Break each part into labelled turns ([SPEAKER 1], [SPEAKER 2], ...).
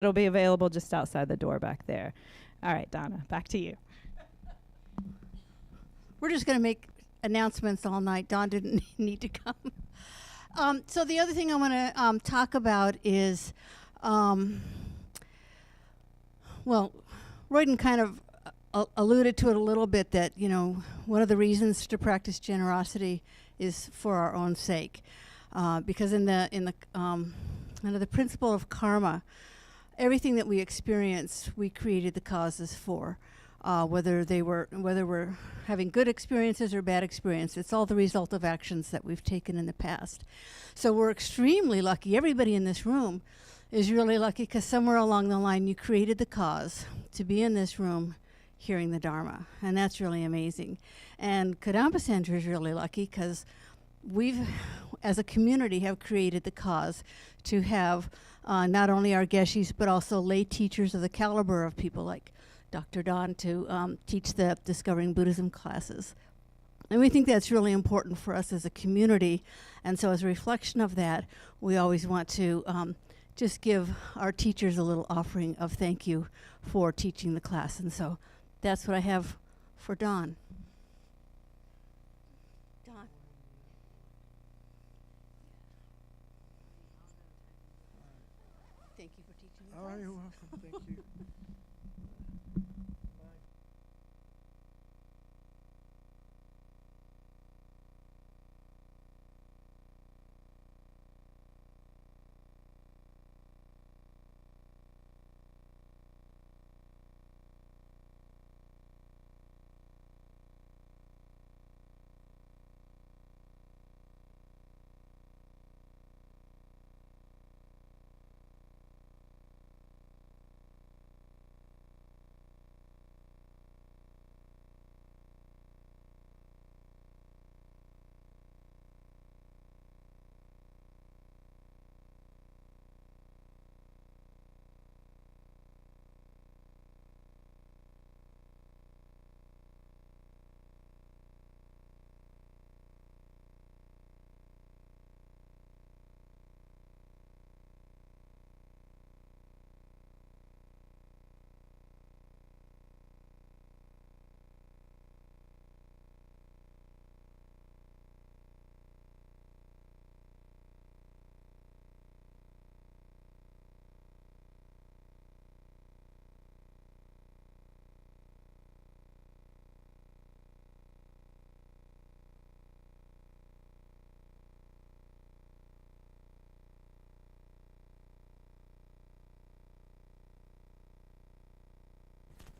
[SPEAKER 1] It'll be available just outside the door back there. All right, Donna, back to you.
[SPEAKER 2] We're just going to make announcements all night. Dawn didn't need to come. So the other thing I want to talk about is, well, Royden kind of alluded to it a little bit, that, you know, one of the reasons to practice generosity is for our own sake, because under the principle of karma, everything that we experience, we created the causes for. Whether we're having good experiences or bad experiences, it's all the result of actions that we've taken in the past. So we're extremely lucky. Everybody in this room is really lucky, because somewhere along the line you created the cause to be in this room hearing the Dharma, and that's really amazing. And Kadampa Center is really lucky, because we've, as a community, have created the cause to have not only our Geshis, but also lay teachers of the caliber of people like Dr. Don to teach the Discovering Buddhism classes. And we think that's really important for us as a community. And so as a reflection of that, we always want to just give our teachers a little offering of thank you for teaching the class. And so that's what I have for Don. Don. Thank you for teaching the class.
[SPEAKER 3] Oh, you're welcome. Thank you.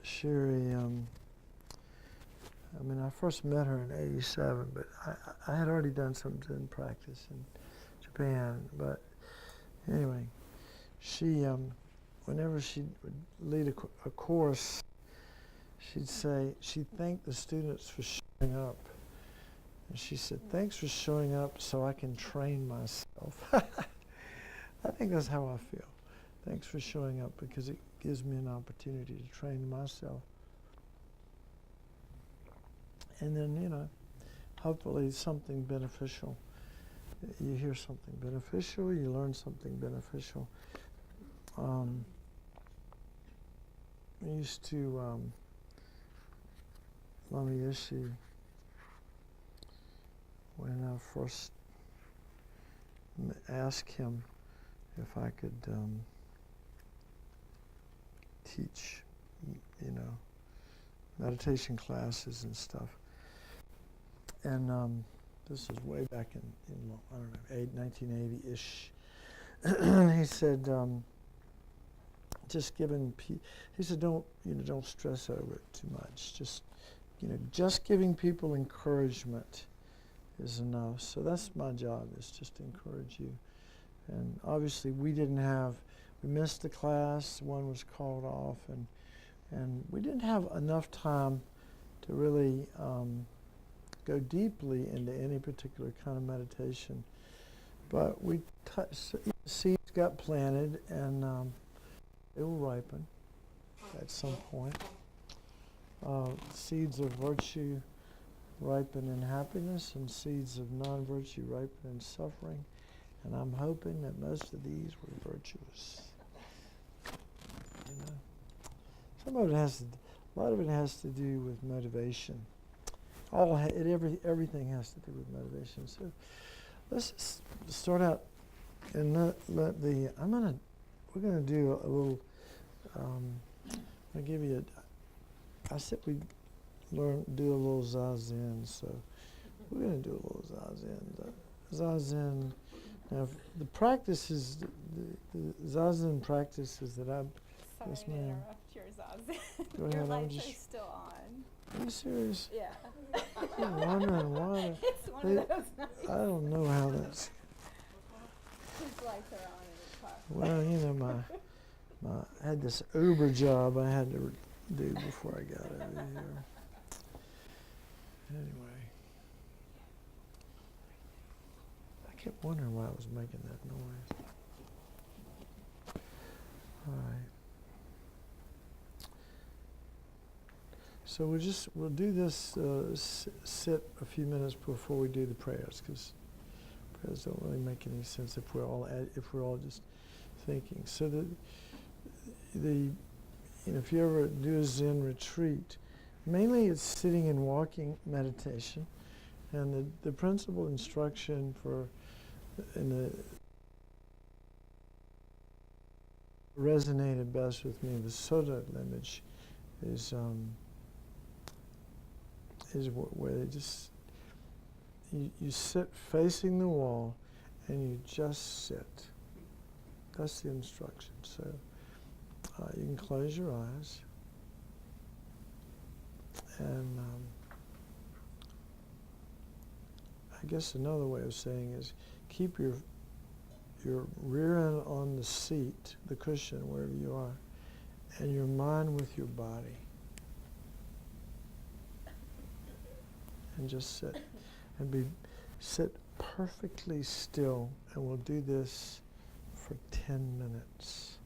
[SPEAKER 3] Sherry, I first met her in '87, but I had already done some Zen practice in Japan. But anyway, she, whenever she would lead a course, she'd thanked the students for showing up. And she said, "Thanks for showing up so I can train myself." I think that's how I feel. Thanks for showing up, because it gives me an opportunity to train myself. And then, hopefully something beneficial. You hear something beneficial, you learn something beneficial. I used to, Lama Yeshe, when I first asked him if I could teach, meditation classes and stuff. And this is way back in I don't know, 1980-ish. He said, just giving, he said, don't stress over it too much. Just giving people encouragement is enough. So that's my job, is just to encourage you. And obviously we missed the class, one was called off, and we didn't have enough time to really go deeply into any particular kind of meditation. But seeds got planted, and it will ripen at some point. Seeds of virtue ripen in happiness, and seeds of non-virtue ripen in suffering. And I'm hoping that most of these were virtuous. some of it has to, a lot of it has to do with motivation. Everything has to do with motivation. So let's just start out and let the, we're gonna do a little, I'll give you I said we'd do a little Zazen, so we're gonna do a little Zazen. Zazen, now the practices, the Zazen practices that I've,
[SPEAKER 1] Sorry
[SPEAKER 3] yes
[SPEAKER 1] to
[SPEAKER 3] ma'am.
[SPEAKER 1] interrupt your Zazen.
[SPEAKER 3] Go
[SPEAKER 1] Your
[SPEAKER 3] ahead, I'm
[SPEAKER 1] lights are
[SPEAKER 3] just,
[SPEAKER 1] still on.
[SPEAKER 3] are you serious?
[SPEAKER 1] Yeah.
[SPEAKER 3] I'm wondering why.
[SPEAKER 1] It's one of those nights.
[SPEAKER 3] I don't know how that's,
[SPEAKER 1] His lights are on in his car.
[SPEAKER 3] well, you know, I had this Uber job I had to do before I got over here. Anyway, I kept wondering why I was making that noise. All right. So we'll do this, sit a few minutes before we do the prayers, because prayers don't really make any sense if we're all just thinking. So if you ever do a Zen retreat, mainly it's sitting and walking meditation, and the principal instruction resonated best with me, the Soto image, is where they just you sit facing the wall and you just sit. That's the instruction. So you can close your eyes, and I guess another way of saying is keep your rear end on the seat, the cushion, wherever you are, and your mind with your body. And just sit and sit perfectly still, and we'll do this for 10 minutes.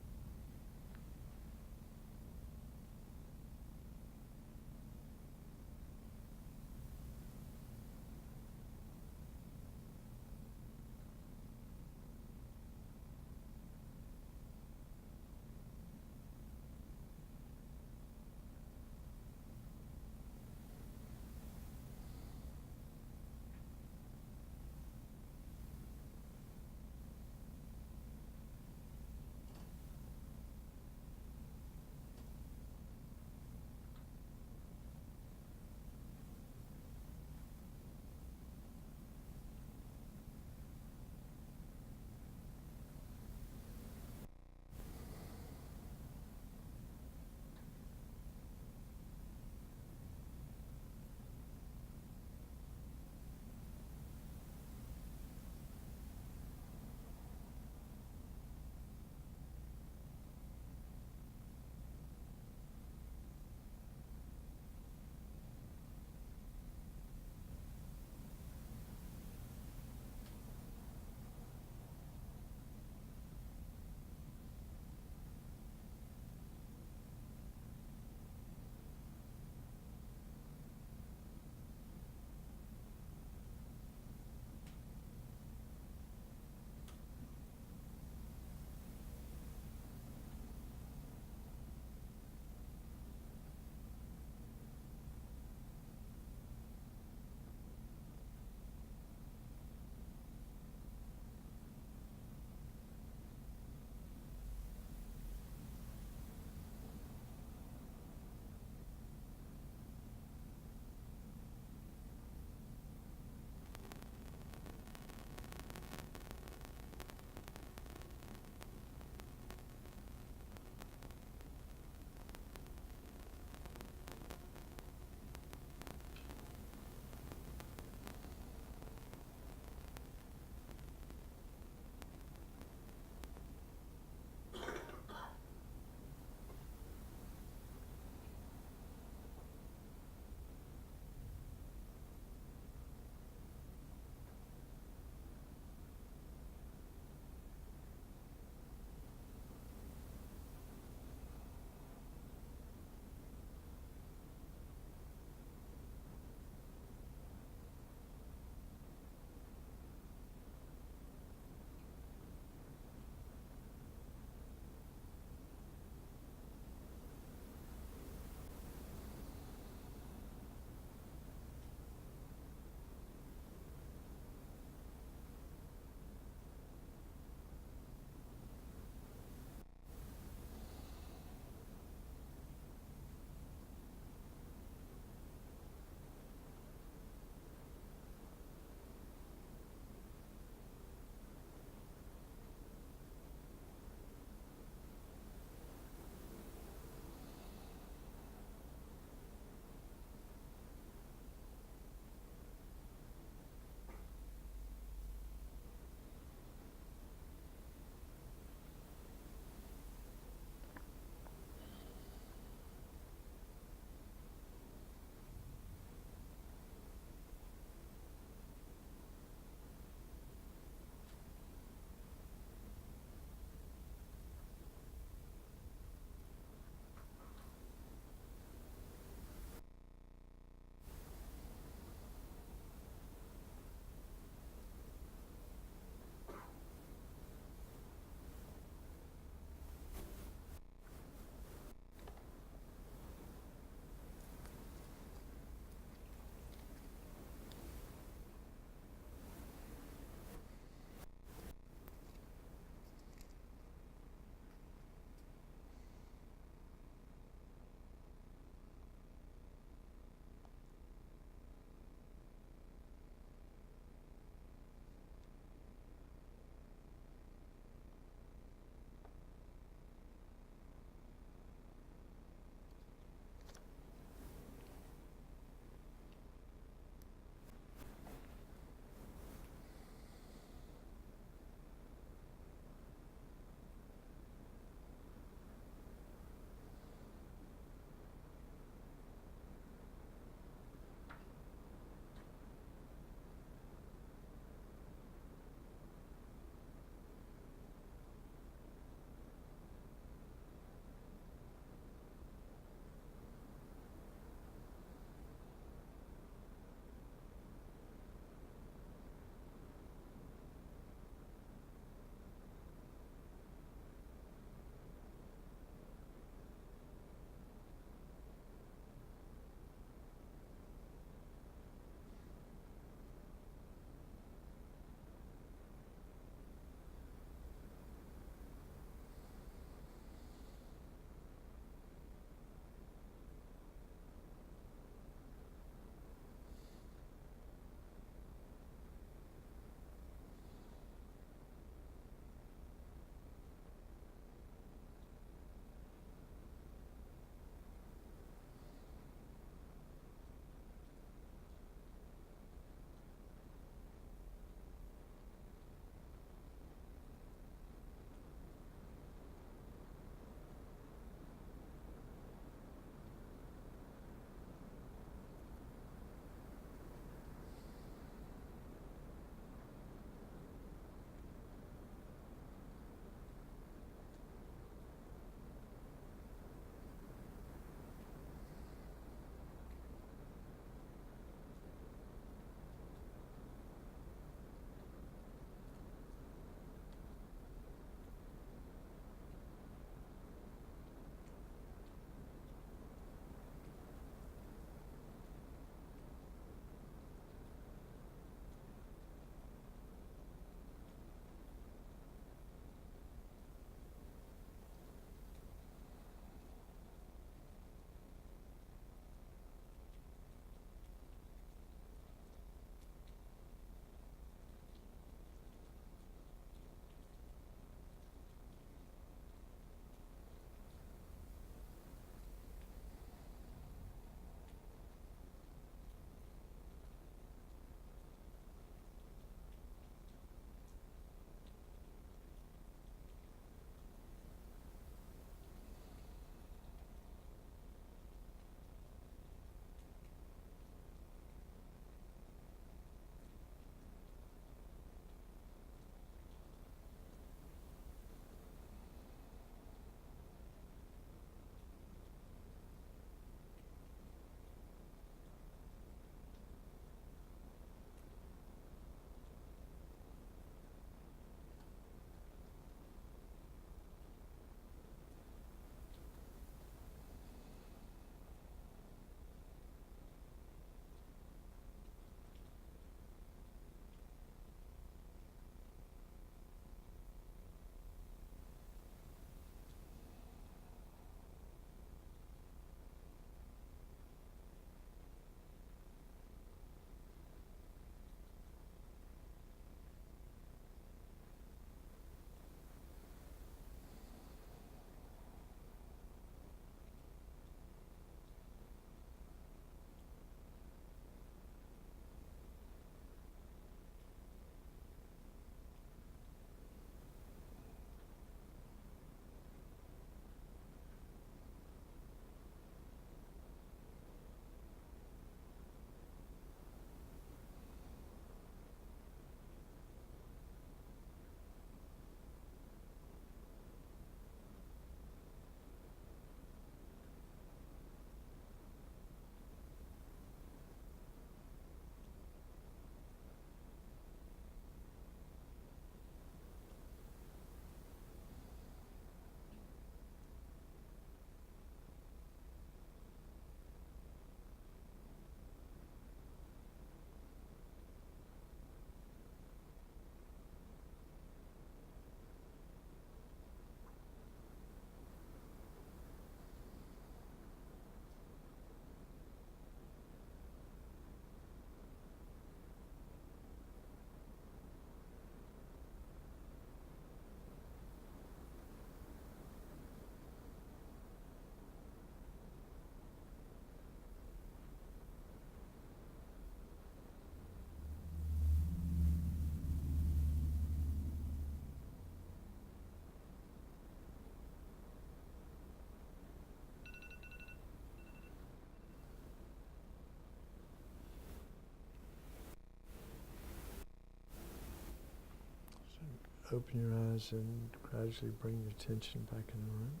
[SPEAKER 3] open your eyes and gradually bring your attention back in the room.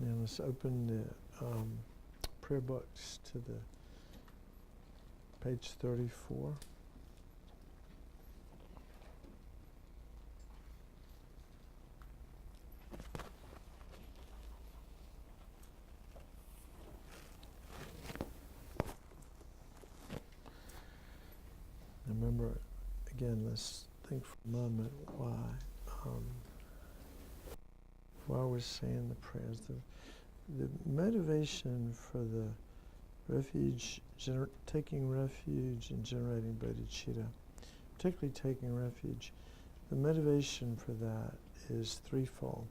[SPEAKER 3] Now let's open the prayer books to the page 34. Remember, again, let's think for a moment why we're saying the prayers. The motivation for the refuge, taking refuge and generating bodhicitta, particularly taking refuge, the motivation for that is threefold.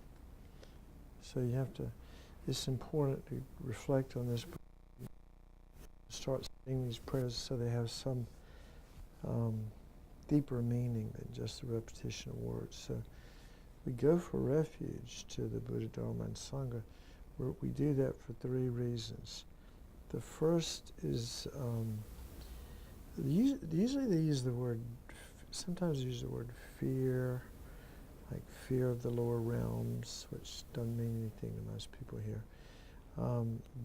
[SPEAKER 3] So you have to, it's important to reflect on this, start saying these prayers so they have some deeper meaning than just the repetition of words. So we go for refuge to the Buddha, Dharma, and Sangha. We do that for three reasons. The first is, usually they use the word, sometimes they use the word fear, like fear of the lower realms, which doesn't mean anything to most people here.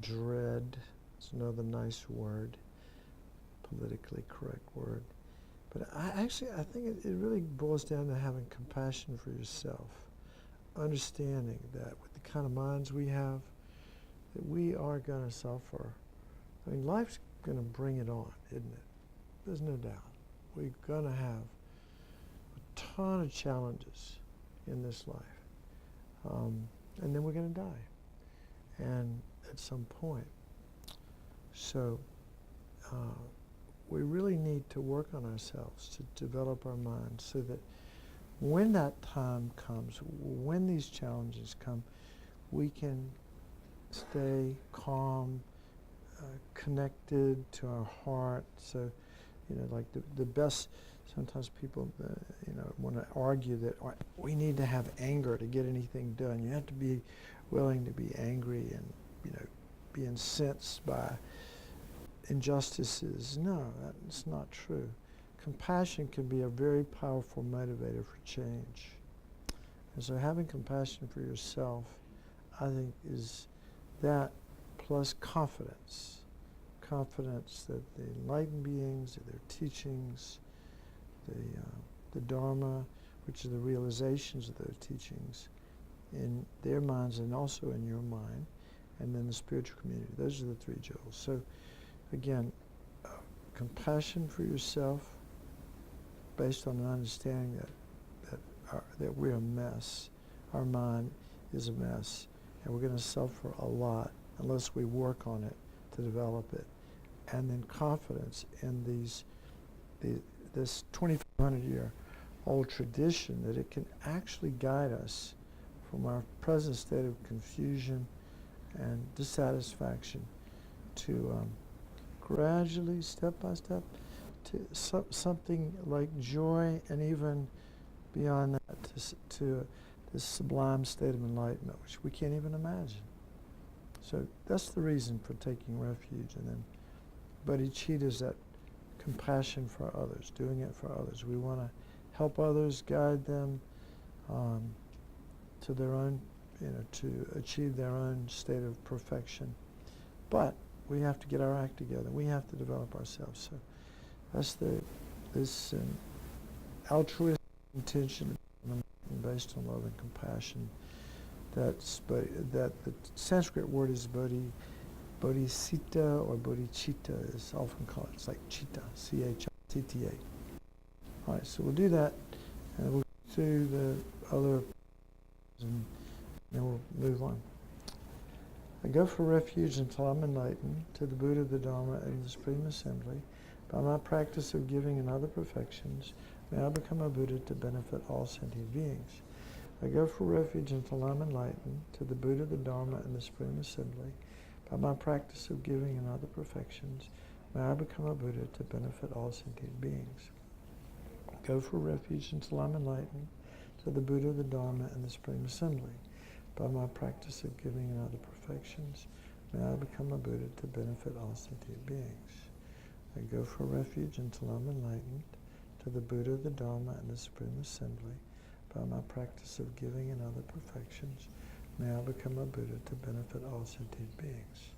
[SPEAKER 3] Dread is another nice word, politically correct word. But I think it really boils down to having compassion for yourself, understanding that with the kind of minds we have, that we are going to suffer. I mean, life's going to bring it on, isn't it? There's no doubt. We're going to have a ton of challenges in this life. And then we're going to die. And at some point. So we really need to work on ourselves to develop our minds so that when that time comes, when these challenges come, we can stay calm, connected to our heart. So, like the best, sometimes people, want to argue that we need to have anger to get anything done. You have to be willing to be angry and, be incensed by injustices. No, that's not true. Compassion can be a very powerful motivator for change. And so having compassion for yourself, I think, is that plus confidence. Confidence that the enlightened beings, their teachings, the Dharma, which are the realizations of those teachings, in their minds and also in your mind, and then the spiritual community. Those are the three jewels. So, again, compassion for yourself, based on an understanding that we're a mess. Our mind is a mess, and we're going to suffer a lot unless we work on it to develop it. And then confidence in this 2,500-year-old tradition, that it can actually guide us from our present state of confusion and dissatisfaction to gradually, step by step, to something like joy, and even beyond that, to this sublime state of enlightenment, which we can't even imagine. So that's the reason for taking refuge. And then bodhicitta is that compassion for others, doing it for others. We want to help others, guide them to their own, to achieve their own state of perfection. But we have to get our act together. We have to develop ourselves. So that's this altruistic intention based on love and compassion. That the Sanskrit word is bodhicitta or bodhicitta is often called. It's like chitta, C-H-I-T-T-A. All right, so we'll do that, and we'll go through the other, and then we'll move on. I go for refuge until I'm enlightened to the Buddha, the Dharma, and the Supreme Assembly. By my practice of giving and other perfections, may I become a Buddha to benefit all sentient beings. I go for refuge until I'm enlightened to the Buddha, the Dharma, and the Supreme Assembly. By my practice of giving and other perfections, may I become a Buddha to benefit all sentient beings. I go for refuge until I'm enlightened to the Buddha, the Dharma, and the Supreme Assembly. By my practice of giving and other perfections, may I become a Buddha to benefit all sentient beings. I go for refuge until I'm enlightened to the Buddha, the Dharma, and the Supreme Assembly. By my practice of giving and other perfections, may I become a Buddha to benefit all sentient beings.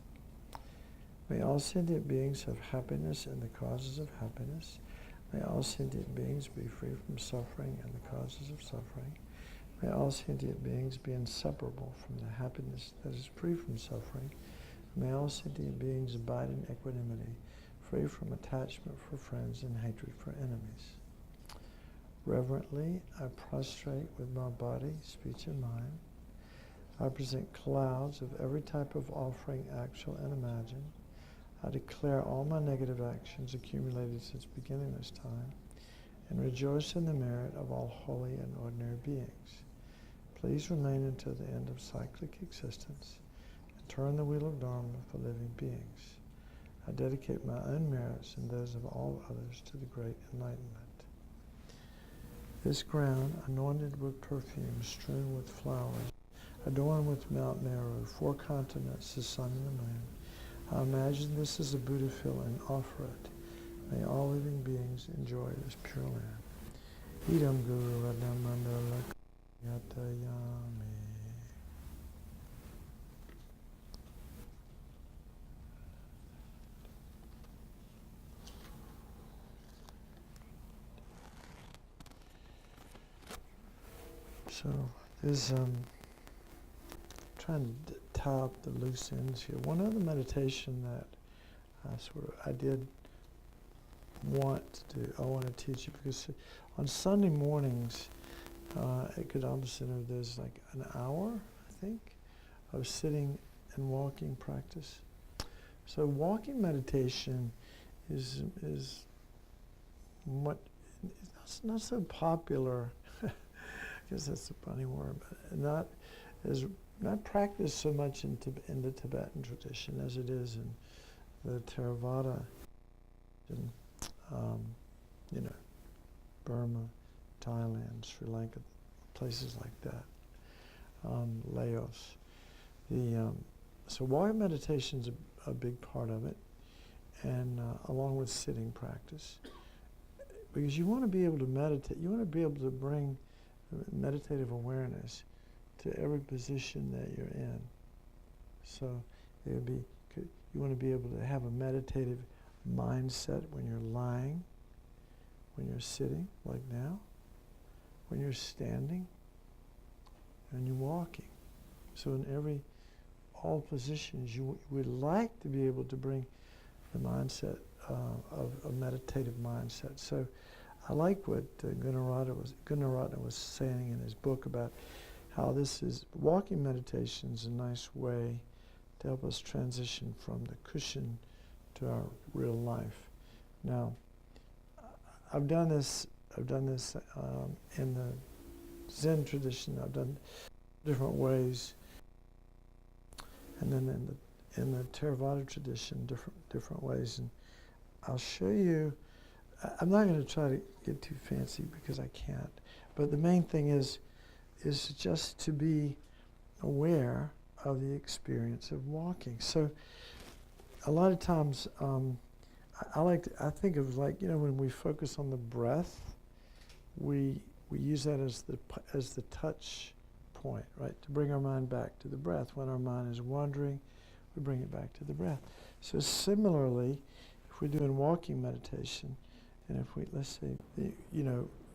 [SPEAKER 3] May all sentient beings have happiness and the causes of happiness. May all sentient beings be free from suffering and the causes of suffering. May all sentient beings be inseparable from the happiness that is free from suffering. May all sentient beings abide in equanimity, free from attachment for friends and hatred for enemies. Reverently, I prostrate with my body, speech, and mind. I present clouds of every type of offering, actual and imagined. I declare all my negative actions accumulated since beginning this time, and rejoice in the merit of all holy and ordinary beings. Please remain until the end of cyclic existence, and turn the wheel of Dharma for living beings. I dedicate my own merits and those of all others to the great enlightenment. This ground, anointed with perfume, strewn with flowers, adorned with Mount Meru, 4 continents, the sun and the moon, I imagine this is a Buddha field and offer it. May all living beings enjoy this pure land. Idam Guru Radha Mandala Yatayami. So there's trying to tie up the loose ends here. One other meditation that I did want to do, I want to teach you, because on Sunday mornings at Kadampa Center there's like an hour, I think, of sitting and walking practice. So walking meditation is what it's not so popular. I guess that's a funny word, but not practiced so much in the Tibetan tradition as it is in the Theravada, in Burma, Thailand, Sri Lanka, places like that, Laos. So walking meditation is a big part of it, and along with sitting practice, because you want to be able to meditate. You want to be able to bring meditative awareness to every position that you're in. So it would be, you want to be able to have a meditative mindset when you're lying, when you're sitting, like now, when you're standing, and you're walking. So in all positions, you would like to be able to bring the mindset of a meditative mindset. So I like what Gunaratna was saying in his book about how this is, walking meditation is a nice way to help us transition from the cushion to our real life. Now, I've done this in the Zen tradition. I've done different ways, and then in the Theravada tradition, different ways. And I'll show you. I'm not going to try to get too fancy because I can't. But the main thing is just to be aware of the experience of walking. So a lot of times I think of, like, when we focus on the breath, we use that as the touch point, right? To bring our mind back to the breath. When our mind is wandering, we bring it back to the breath. So similarly, if we're doing walking meditation, and if let's say,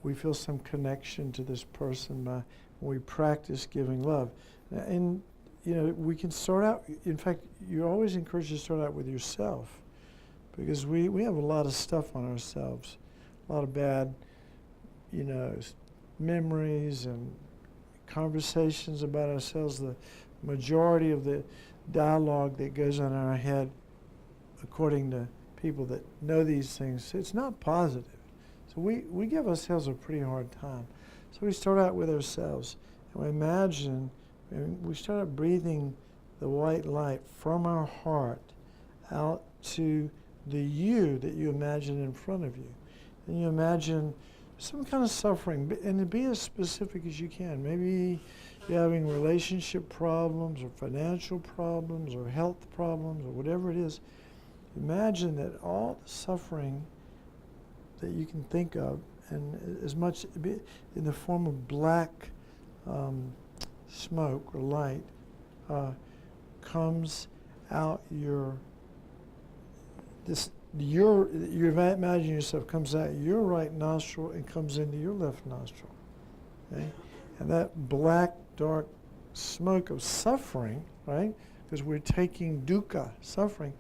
[SPEAKER 3] we feel some connection to this person when we practice giving love. And, we can start out, in fact, you're always encouraged to start out with yourself, because we have a lot of stuff on ourselves, a lot of bad, memories and conversations about ourselves. The majority of the dialogue that goes on in our head, according to people that know these things, it's not positive. So we give ourselves a pretty hard time. So we start out with ourselves, and we imagine, and we start out breathing the white light from our heart out to the you that you imagine in front of you. And you imagine some kind of suffering, and be as specific as you can. Maybe you're having relationship problems or financial problems or health problems or whatever it is. Imagine that all the suffering that you can think of, and as much in the form of black smoke or light comes out you imagine yourself comes out your right nostril and comes into your left nostril. Okay? And that black, dark smoke of suffering, right? Because we're taking dukkha, suffering,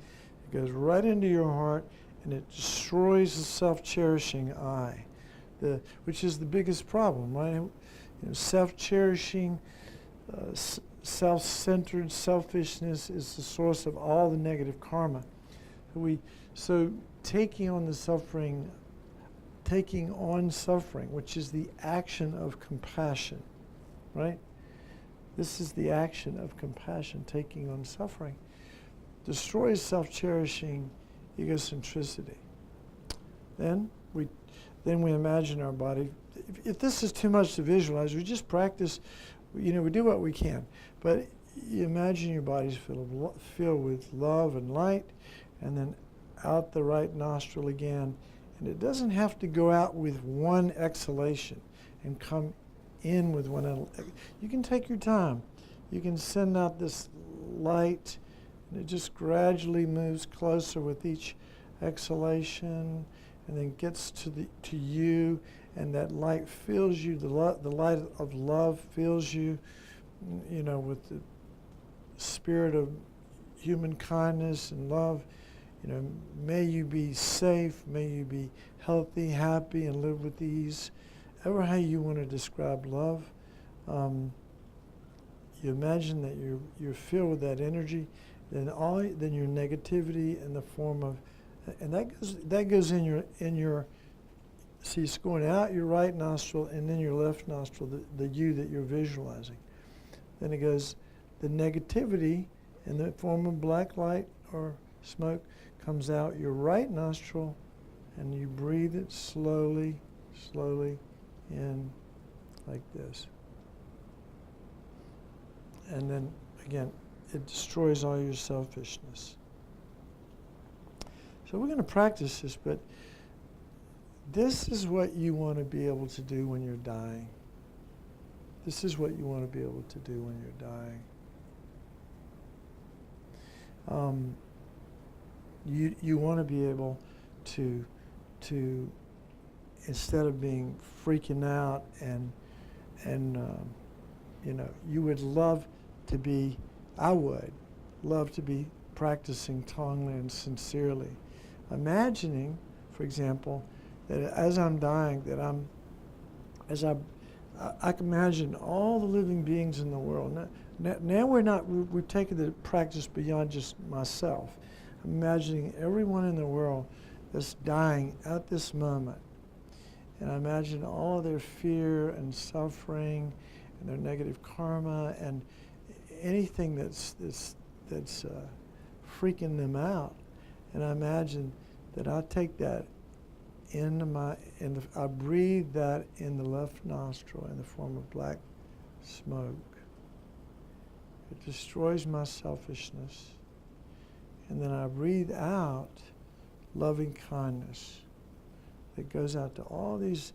[SPEAKER 3] it goes right into your heart and it destroys the self-cherishing I, which is the biggest problem, right? You know, self-cherishing, self-centered selfishness is the source of all the negative karma. So taking on suffering, which is the action of compassion, right? This is the action of compassion, taking on suffering, destroys self-cherishing egocentricity. Then we imagine our body. If this is too much to visualize, we just practice. We do what we can. But you imagine your body's filled with love and light, and then out the right nostril again. And it doesn't have to go out with one exhalation and come in with one. You can take your time. You can send out this light, and it just gradually moves closer with each exhalation, and then gets to you, and that light fills you. The light of love fills you, with the spirit of human kindness and love. May you be safe, may you be healthy, happy, and live with ease. Ever how you want to describe love. You imagine that you're filled with that energy, then your negativity in the form of, and that goes in your. See, it's going out your right nostril and then your left nostril, the you that you're visualizing. Then it goes, the negativity in the form of black light or smoke comes out your right nostril, and you breathe it slowly, slowly in like this. And then, again, it destroys all your selfishness. So we're going to practice this, but this is what you want to be able to do when you're dying. This is what you want to be able to do when you're dying. You want to be able to instead of being freaking out and you would love to be, I would love to be practicing Tonglen sincerely, imagining, for example, that as I'm dying, I can imagine all the living beings in the world. Now we've taken the practice beyond just myself. I'm imagining everyone in the world that's dying at this moment. And I imagine all of their fear and suffering and their negative karma and anything that's freaking them out. And I imagine that I take that I breathe that in the left nostril in the form of black smoke. It destroys my selfishness. And then I breathe out loving kindness that goes out to all these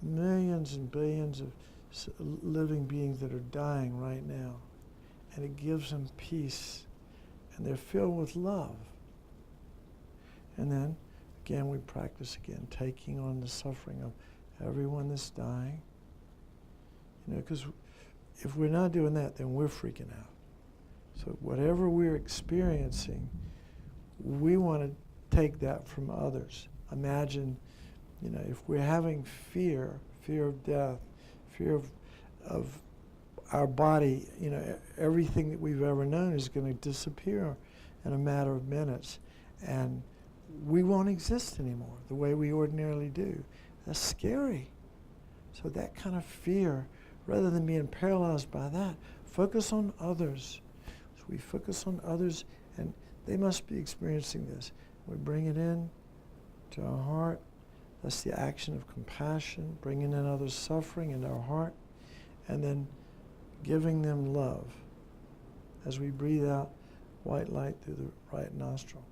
[SPEAKER 3] millions and billions of living beings that are dying right now. And it gives them peace. And they're filled with love. And then, again, we practice again, taking on the suffering of everyone that's dying. Because if we're not doing that, then we're freaking out. So whatever we're experiencing, we want to take that from others. Imagine, if we're having fear of death, fear of our body, everything that we've ever known is going to disappear in a matter of minutes. And we won't exist anymore the way we ordinarily do. That's scary. So that kind of fear, rather than being paralyzed by that, focus on others. So we focus on others, and they must be experiencing this. We bring it in to our heart. That's the action of compassion, bringing in others' suffering in our heart, and then giving them love as we breathe out white light through the right nostril.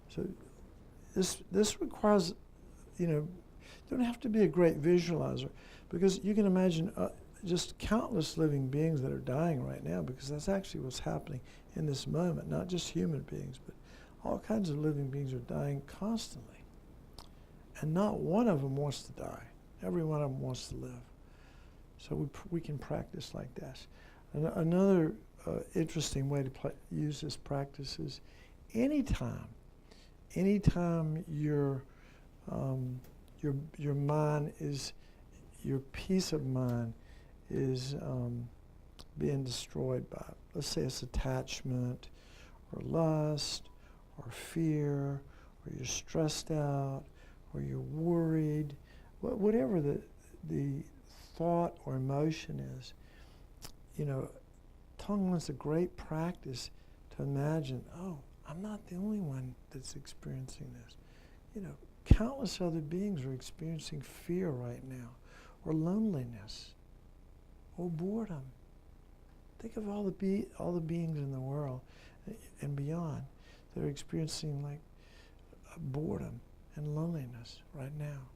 [SPEAKER 3] So this requires, You don't have to be a great visualizer, because you can imagine just countless living beings that are dying right now, because that's actually what's happening in this moment. Not just human beings, but all kinds of living beings are dying constantly. And not one of them wants to die. Every one of them wants to live. So we can practice like this. Another interesting way to use this practice is anytime your mind is, your peace of mind is being destroyed by, let's say it's attachment or lust or fear, or you're stressed out, or you're worried, whatever the thought or emotion is, Tonglen's a great practice to imagine, oh, I'm not the only one that's experiencing this. Countless other beings are experiencing fear right now, or loneliness, or boredom. Think of all the beings in the world and beyond that are experiencing like boredom and loneliness right now.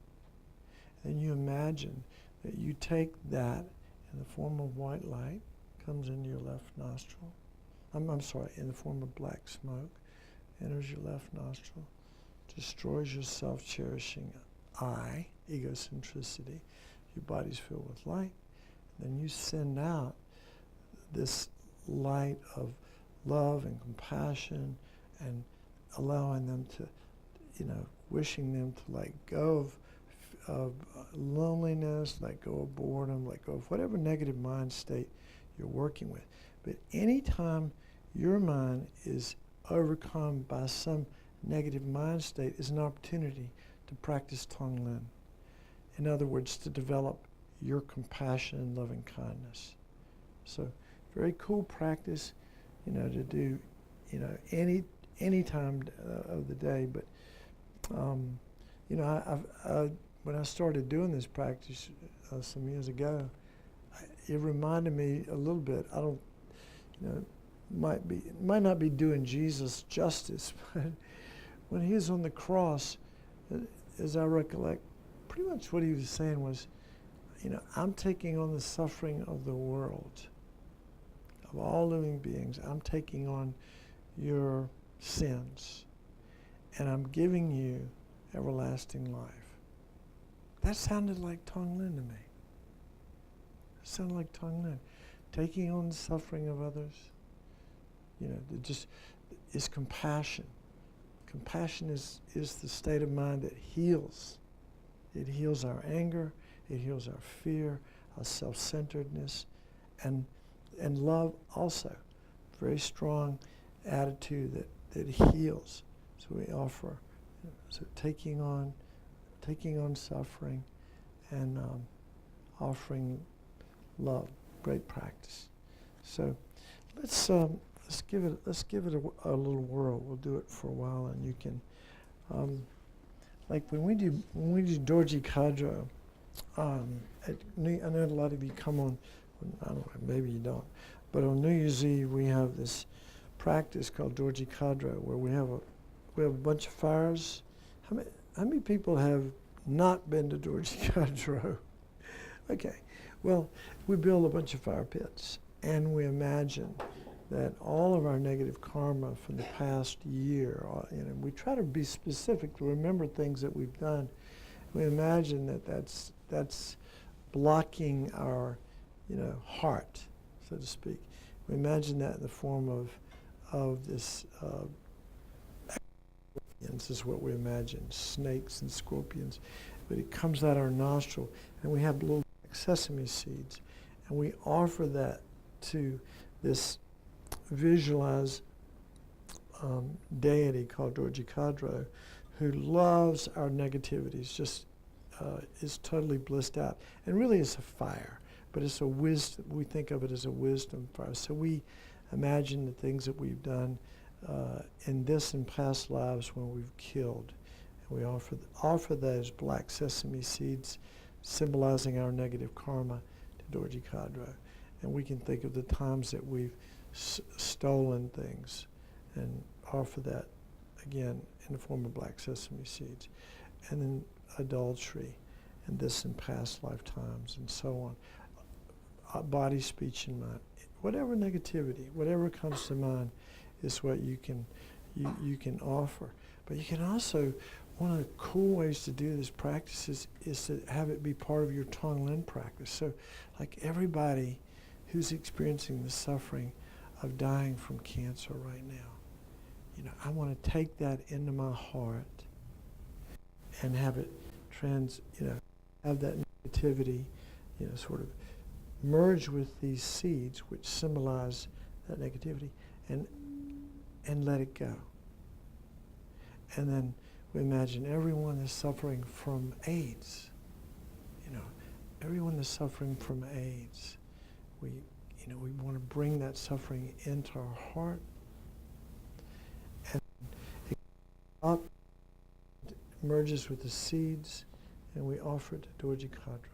[SPEAKER 3] And you imagine that you take that in the form of white light, comes into your left nostril. I'm sorry, in the form of black smoke, enters your left nostril, destroys your self-cherishing I, egocentricity. Your body's filled with light. Then you send out this light of love and compassion, and allowing them to, wishing them to let go of loneliness, let go of boredom, let go of whatever negative mind state you're working with. But anytime your mind is overcome by some negative mind state, is an opportunity to practice Tonglen. In other words, to develop your compassion and loving kindness. So, very cool practice, to do, any time of the day. But, when I started doing this practice some years ago, it reminded me a little bit. I don't, might not be doing Jesus justice, but when he was on the cross, as I recollect, pretty much what he was saying was, I'm taking on the suffering of the world, of all living beings. I'm taking on your sins, and I'm giving you everlasting life. That sounded like Tonglen to me. It sounded like Tonglen. Taking on the suffering of others, just is compassion. Compassion is the state of mind that heals. It heals our anger, it heals our fear, our self-centeredness, and love also. Very strong attitude that heals. So we offer, taking on suffering and offering love. Great practice. So let's give it a little whirl. We'll do it for a while, and you can, like when we do Dorji Kadro, I know a lot of you come on, I don't know, maybe you don't, but on New Year's Eve we have this practice called Dorji Kadro, where we have a bunch of fires. How many people have not been to Dorji Kadro? Okay, well, we build a bunch of fire pits, and we imagine that all of our negative karma from the past year, we try to be specific to remember things that we've done. We imagine that's blocking our, heart, so to speak. We imagine that in the form of this. This is what we imagine: snakes and scorpions. But it comes out our nostril, and we have little sesame seeds, and we offer that to this visualized deity called Dorji Kadro, who loves our negativities, just is totally blissed out. And really it's a fire, but it's a wisdom. We think of it as a wisdom fire. So we imagine the things that we've done in this and past lives when we've killed. And we offer those black sesame seeds, symbolizing our negative karma, to Dorji Kadro. And we can think of the times that we've stolen things and offer that again in the form of black sesame seeds. And then adultery, and this in past lifetimes, and so on. Body, speech, and mind. Whatever negativity, whatever comes to mind is what you can offer. But you can also, one of the cool ways to do this practice is to have it be part of your Tonglen practice. So like everybody who's experiencing the suffering of dying from cancer right now, I want to take that into my heart and have it have that negativity, sort of merge with these seeds which symbolize that negativity and let it go. And then we imagine everyone is suffering from AIDS. Everyone is suffering from AIDS. We want to bring that suffering into our heart, and it up merges with the seeds, and we offer it to Dorji Kadra.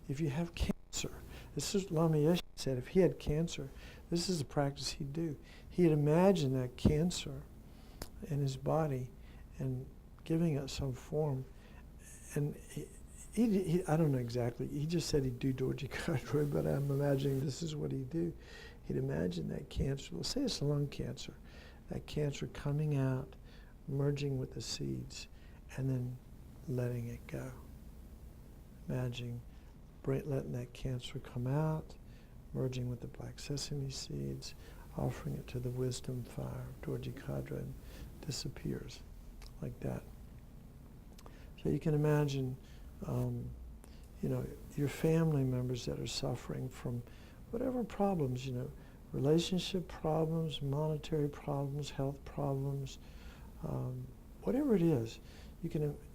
[SPEAKER 3] If you have cancer, this is Lama Yeshe said, if he had cancer, this is the practice he'd do. He'd imagine that cancer in his body and giving it some form. And he I don't know exactly, he just said he'd do Dorji Kadra, but I'm imagining this is what he'd do. He'd imagine that cancer, let's say it's lung cancer, that cancer coming out, merging with the seeds, and then letting it go. Imagining letting that cancer come out, merging with the black sesame seeds, offering it to the wisdom fire of Dorji Kadra, and disappears like that. So you can imagine, your family members that are suffering from whatever problems, relationship problems, monetary problems, health problems, whatever it is.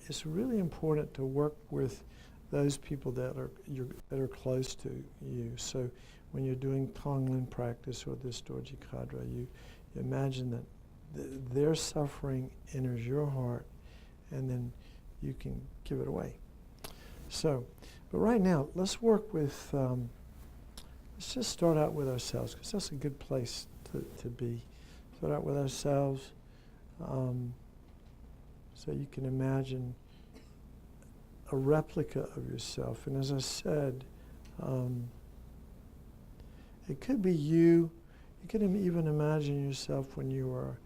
[SPEAKER 3] It's really important to work with those people that are close to you. So when you're doing Tonglen practice or this Dorji Kadra, you imagine that their suffering enters your heart, and then you can give it away. So, but right now, let's work with, let's just start out with ourselves, because that's a good place to be. Start out with ourselves, so you can imagine a replica of yourself. And as I said, it could be you. You can even imagine yourself when you were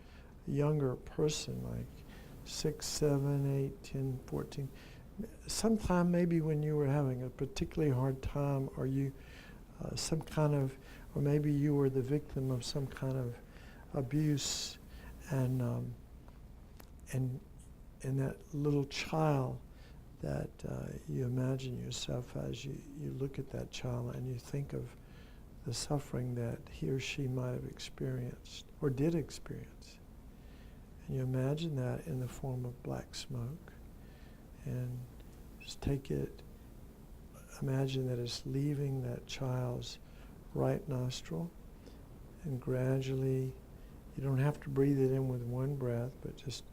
[SPEAKER 3] a younger person, like 6, 7, 8, 10, 14. Sometime maybe when you were having a particularly hard time, or you or maybe you were the victim of some kind of abuse, and that little child that you imagine yourself as you look at that child and you think of the suffering that he or she might have experienced or did experience. And you imagine that in the form of black smoke, and just take it, imagine that it's leaving that child's right nostril, and gradually, you don't have to breathe it in with one breath, but just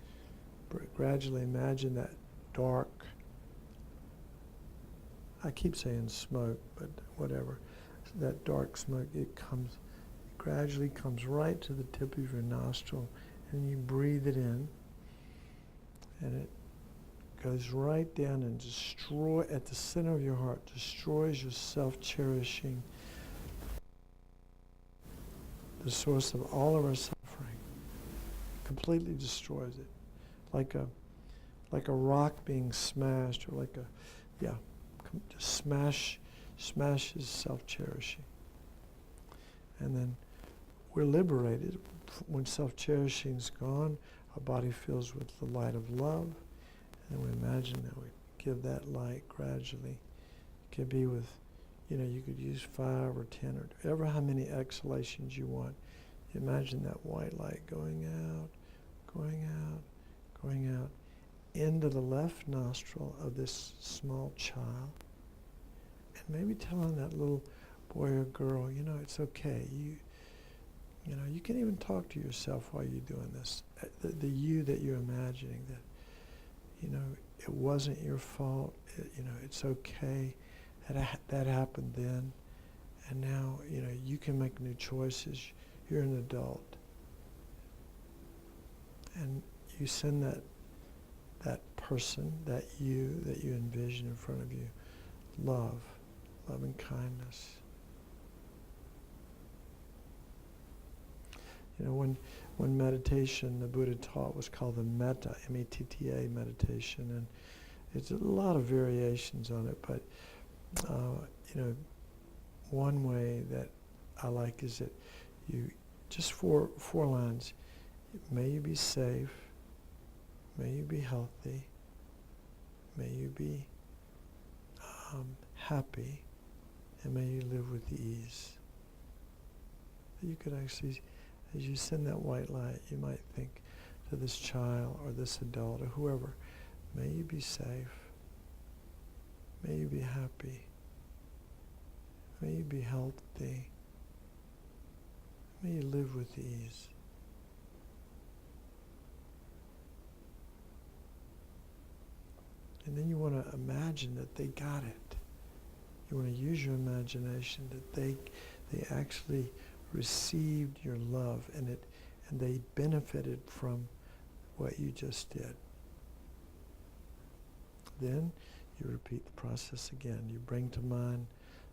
[SPEAKER 3] gradually imagine that dark, I keep saying smoke, but whatever, that dark smoke, it gradually comes right to the tip of your nostril, and you breathe it in, and it goes right down and at the center of your heart, destroys your self-cherishing, the source of all of our suffering, completely destroys it, like a rock being smashed, or just smashes self-cherishing. And then we're liberated. When self-cherishing's gone, our body fills with the light of love, and we imagine that we give that light gradually. It could be with, you could use 5 or 10 or ever how many exhalations you want. Imagine that white light going out, going out, going out into the left nostril of this small child, and maybe telling that little boy or girl, it's okay. You can even talk to yourself while you're doing this. The you that you're imagining, that it wasn't your fault. It's okay. That happened then, and now you can make new choices. You're an adult, and you send that that person, that you envision in front of you. Love and kindness. You know, when meditation the Buddha taught was called the metta, M-E-T-T-A meditation, and it's a lot of variations on it, but you know, one way that I like is that you just four lines. May you be safe. May you be healthy. May you be happy, and may you live with ease. You could actually, as you send that white light, you might think to this child or this adult or whoever, may you be safe. May you be happy. May you be healthy. May you live with ease. And then you want to imagine that they got it. You want to use your imagination that they actually received your love and they benefited from what you just did. Then you repeat the process again. You bring to mind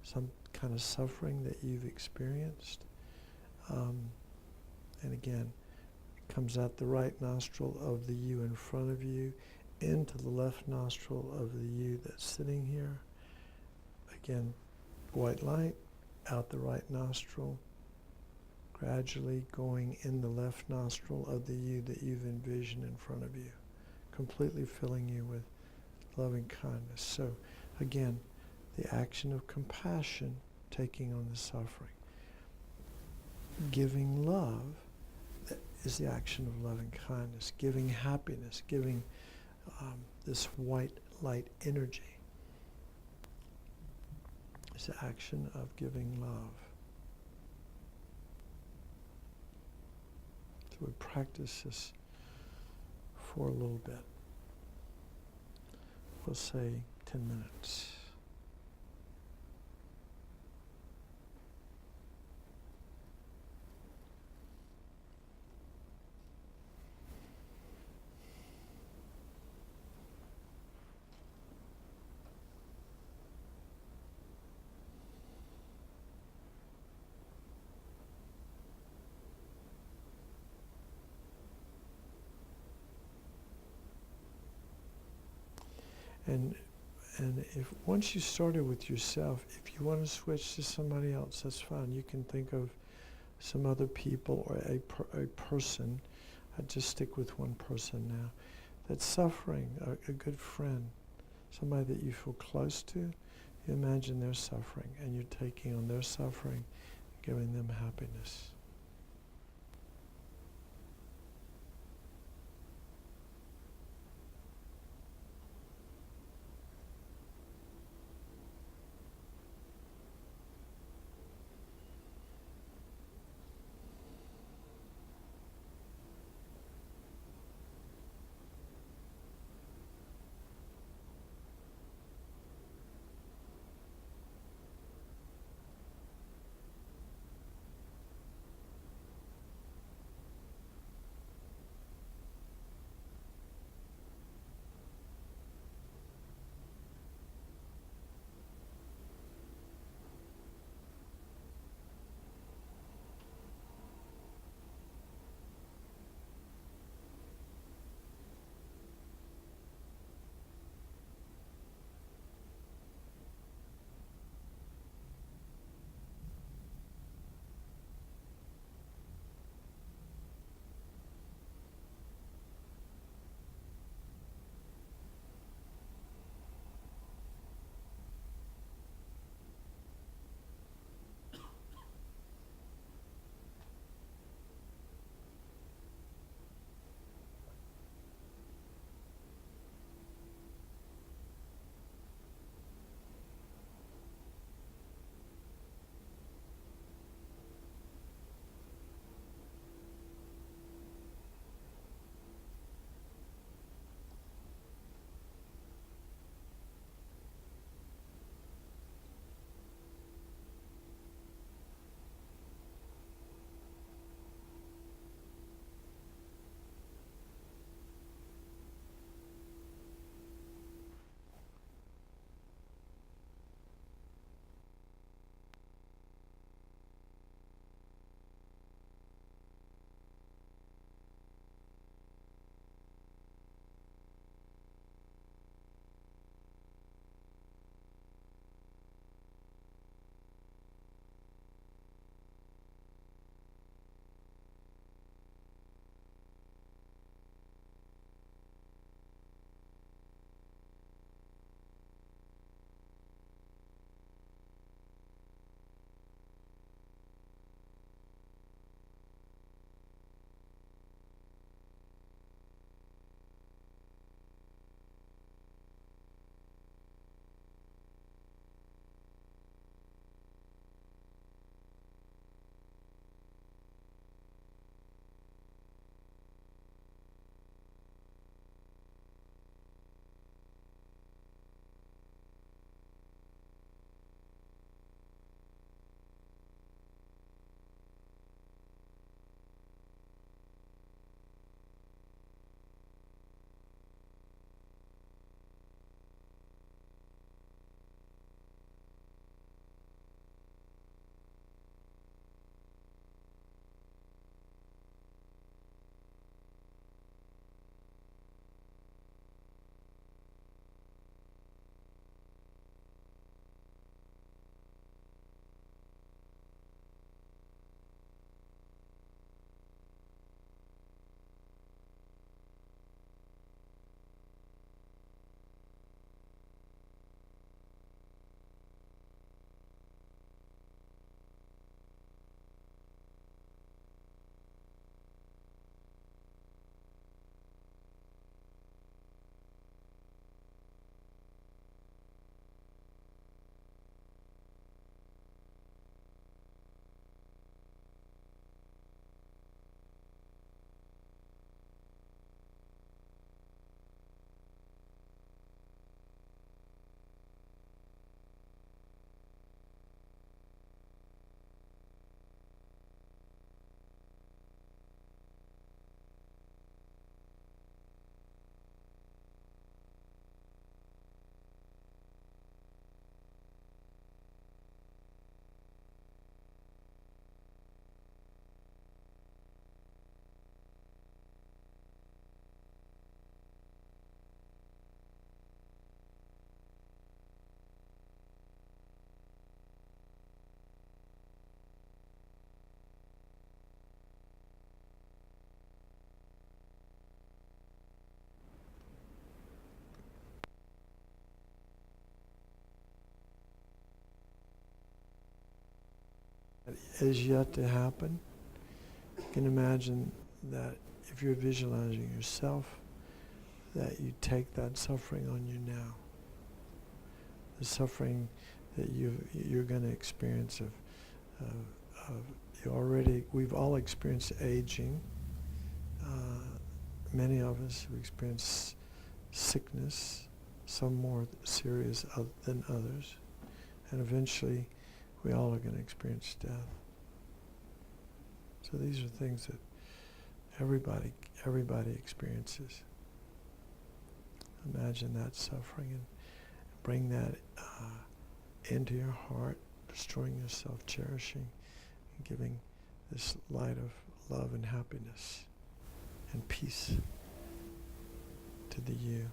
[SPEAKER 3] some kind of suffering that you've experienced. And again, it comes out the right nostril of the you in front of you, into the left nostril of the you that's sitting here. Again, white light, out the right nostril, gradually going in the left nostril of the you that you've envisioned in front of you, completely filling you with loving kindness. So again, the action of compassion taking on the suffering. Giving love is the action of loving kindness. Giving happiness, giving this white light energy is the action of giving love. So we practice this for a little bit. We'll say 10 minutes. And if once you started with yourself, if you want to switch to somebody else, that's fine. You can think of some other people or a person. I'd just stick with one person now. That's suffering, a good friend, somebody that you feel close to. You imagine their suffering, and you're taking on their suffering, giving them happiness. is yet to happen. You can imagine that if you're visualizing yourself, that you take that suffering on you now. The suffering that you're going to experience we've all experienced aging. Many of us have experienced sickness, some more serious than others, and eventually we all are going to experience death. So these are things that everybody experiences. Imagine that suffering and bring that into your heart, destroying yourself, cherishing, and giving this light of love and happiness and peace to the you.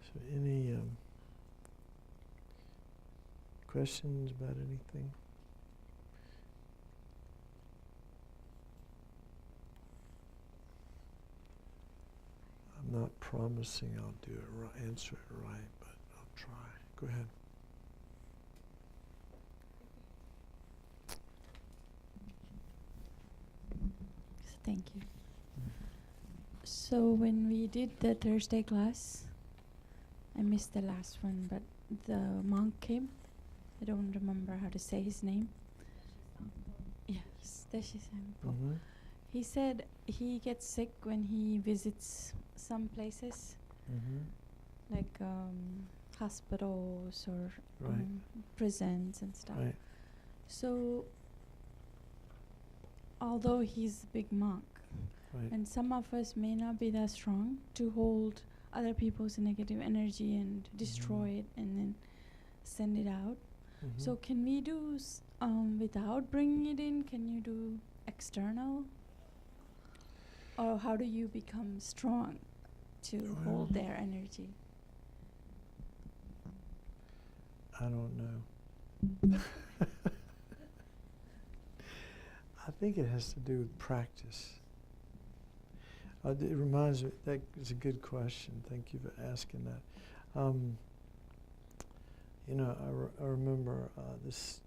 [SPEAKER 3] So any questions about anything? I'm not promising I'll do it right, answer it right, but I'll try. Go ahead.
[SPEAKER 4] Thank you. So when we did the Thursday class, I missed the last one, but the monk came. I don't remember how to say his name. Yes, Deshisanpo.
[SPEAKER 3] Mm-hmm.
[SPEAKER 4] He said he gets sick when he visits some places,
[SPEAKER 3] Mm-hmm.
[SPEAKER 4] like hospitals or
[SPEAKER 3] Right.
[SPEAKER 4] prisons and stuff.
[SPEAKER 3] Right.
[SPEAKER 4] So, although he's a big monk,
[SPEAKER 3] Right.
[SPEAKER 4] and some of us may not be that strong to hold other people's negative energy and destroy it and then send it out.
[SPEAKER 3] Mm-hmm.
[SPEAKER 4] So can we do without bringing it in? Can you do external? Or how do you become strong to hold their energy?
[SPEAKER 3] I don't know. I think it has to do with practice. It reminds me, that is a good question. Thank you for asking that. You know, I remember this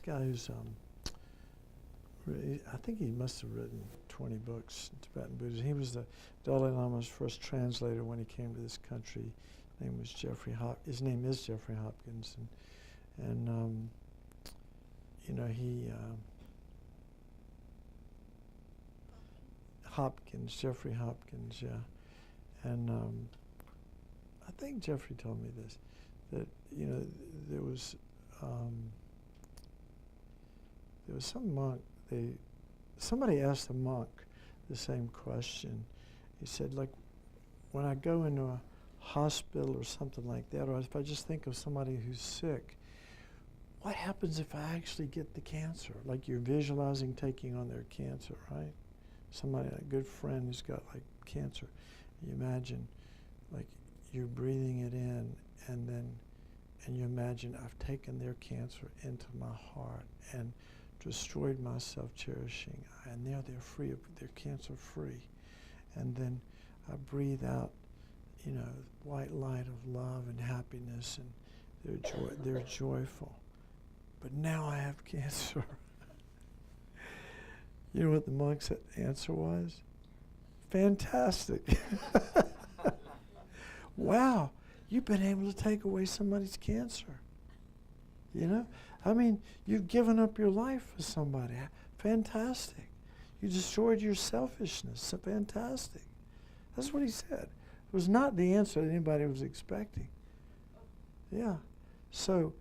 [SPEAKER 3] guy who's, I think he must have written 20 books in Tibetan Buddhism. He was the Dalai Lama's first translator when he came to this country. His name is Jeffrey Hopkins, and you know, Jeffrey Hopkins, yeah. And I think Jeffrey told me this, that, you know, there was some monk, somebody asked a monk the same question. He said, like, when I go into a hospital or something like that, or if I just think of somebody who's sick, what happens if I actually get the cancer? Like, you're visualizing taking on their cancer, right? Somebody, a good friend who's got like cancer. You imagine, like, you're breathing it in, and you imagine I've taken their cancer into my heart and destroyed my self-cherishing, and they're free, they're cancer free. And then I breathe out, you know, white light of love and happiness, and they're joyful. But now I have cancer. You know what the monk's answer was? Fantastic. Wow, you've been able to take away somebody's cancer. You know? I mean, you've given up your life for somebody. Fantastic. You destroyed your selfishness. So fantastic. That's what he said. It was not the answer that anybody was expecting. Yeah. So,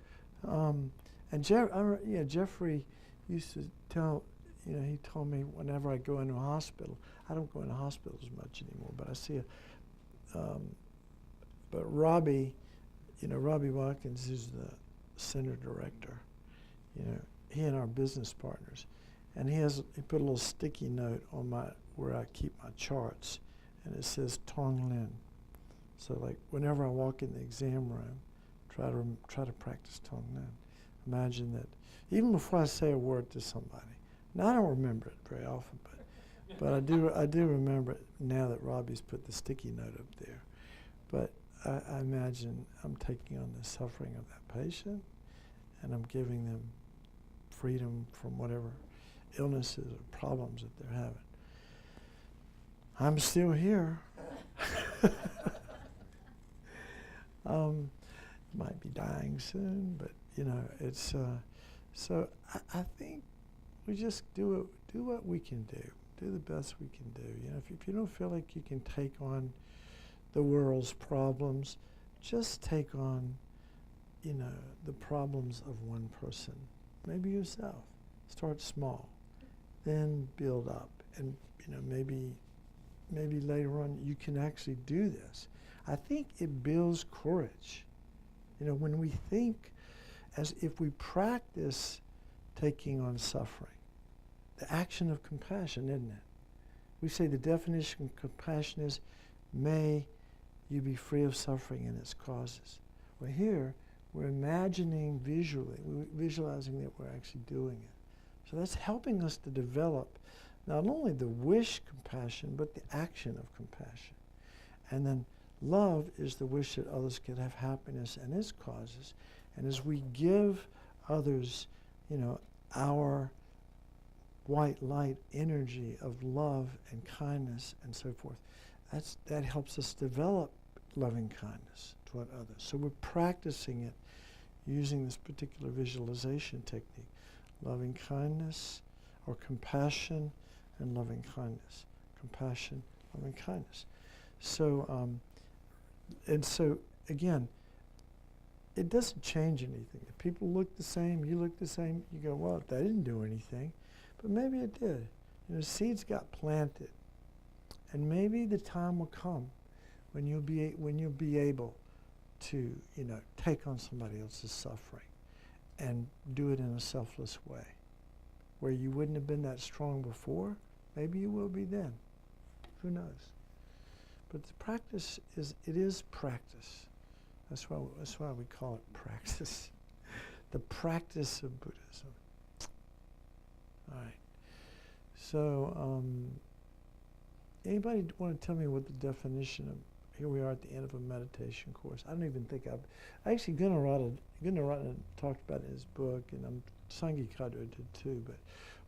[SPEAKER 3] and Jeffrey used to tell, you know, he told me whenever I go into a hospital, I don't go into hospitals much anymore, but I see but Robbie, you know, Robbie Watkins, who's the center director, you know, he and our business partners, and he put a little sticky note on where I keep my charts, and it says Tonglen. So, like, whenever I walk in the exam room, try to practice Tonglen. Imagine that even before I say a word to somebody. Now, I don't remember it very often, but I do remember it now that Robbie's put the sticky note up there. But I imagine I'm taking on the suffering of that patient, and I'm giving them freedom from whatever illnesses or problems that they're having. I'm still here. Might be dying soon, but, you know, it's so I think we just do what we can do the best we can do. You know, if you don't feel like you can take on the world's problems, just take on, you know, the problems of one person, maybe yourself. Start small, then build up, and, you know, maybe later on you can actually do this. I think it builds courage. You know, when we think, as if we practice taking on suffering, the action of compassion, isn't it? We say the definition of compassion is, may you be free of suffering and its causes. Well, here, we're imagining visualizing that we're actually doing it. So that's helping us to develop not only the wish compassion, but the action of compassion. And then love is the wish that others can have happiness and its causes. And as we give others, you know, our white light energy of love and kindness and so forth. That helps us develop loving kindness toward others. So we're practicing it using this particular visualization technique. Loving kindness, or compassion and loving kindness. Compassion, loving kindness. So, and so again, it doesn't change anything. If people look the same, you look the same, you go, well, that didn't do anything. But maybe it did. You know, seeds got planted. And maybe the time will come when you'll be able to, you know, take on somebody else's suffering and do it in a selfless way. Where you wouldn't have been that strong before, maybe you will be then. Who knows? But the practice is practice. That's why we call it practice. The practice of Buddhism. All right. So, anybody want to tell me what the definition of, here we are at the end of a meditation course. I don't even think actually Gunaratana talked about it in his book, and Sangye Kadra did too, but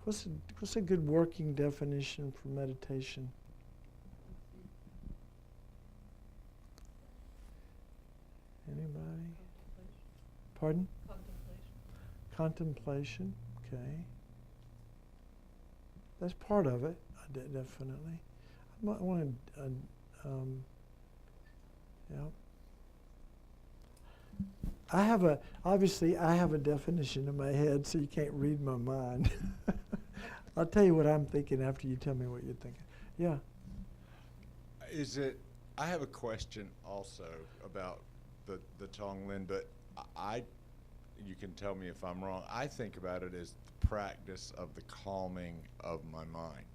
[SPEAKER 3] what's a good working definition for meditation? Anybody? Pardon? Contemplation. Okay. That's part of it, definitely. I might want to, yeah. Obviously I have a definition in my head, so you can't read my mind. I'll tell you what I'm thinking after you tell me what you're thinking. Yeah.
[SPEAKER 5] I have a question also about the Tonglen, but you can tell me if I'm wrong. I think about it as the practice of the calming of my mind.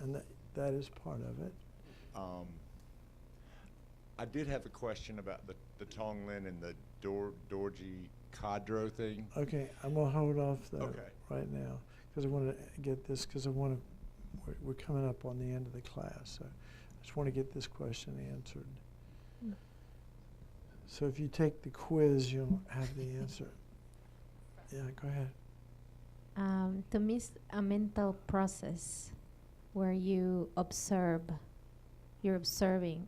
[SPEAKER 3] And that is part of it.
[SPEAKER 5] I did have a question about the Tonglen and the Dorji Kadro thing.
[SPEAKER 3] Okay, I'm going to hold off that
[SPEAKER 5] Okay.
[SPEAKER 3] right now because I want to get this, because we're coming up on the end of the class, so I just want to get this question answered. So if you take the quiz, you'll have the answer. Yeah, go ahead.
[SPEAKER 6] To me, it's a mental process where you're observing.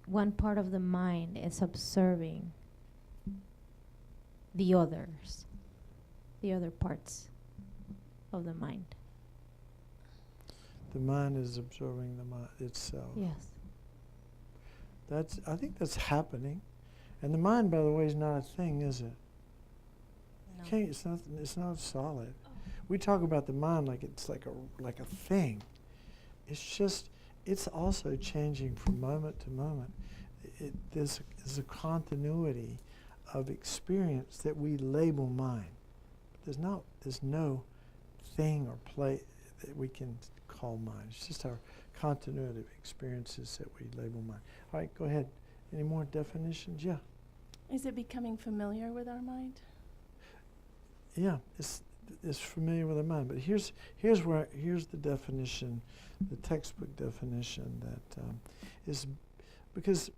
[SPEAKER 6] One part of the mind is observing the other parts of the mind.
[SPEAKER 3] The mind is observing the mind itself.
[SPEAKER 6] Yes.
[SPEAKER 3] I think that's happening. And the mind, by the way, is not a thing, is it?
[SPEAKER 6] No.
[SPEAKER 3] It's not solid. We talk about the mind like it's like a thing. It's also changing from moment to moment. There's a continuity of experience that we label mind. But there's no thing or play that we can call mind. It's just our continuity of experiences that we label mind. All right, go ahead. Any more definitions? Yeah.
[SPEAKER 7] Is it becoming familiar with our mind?
[SPEAKER 3] Yeah, it's familiar with our mind. But here's the definition, the textbook definition that is, because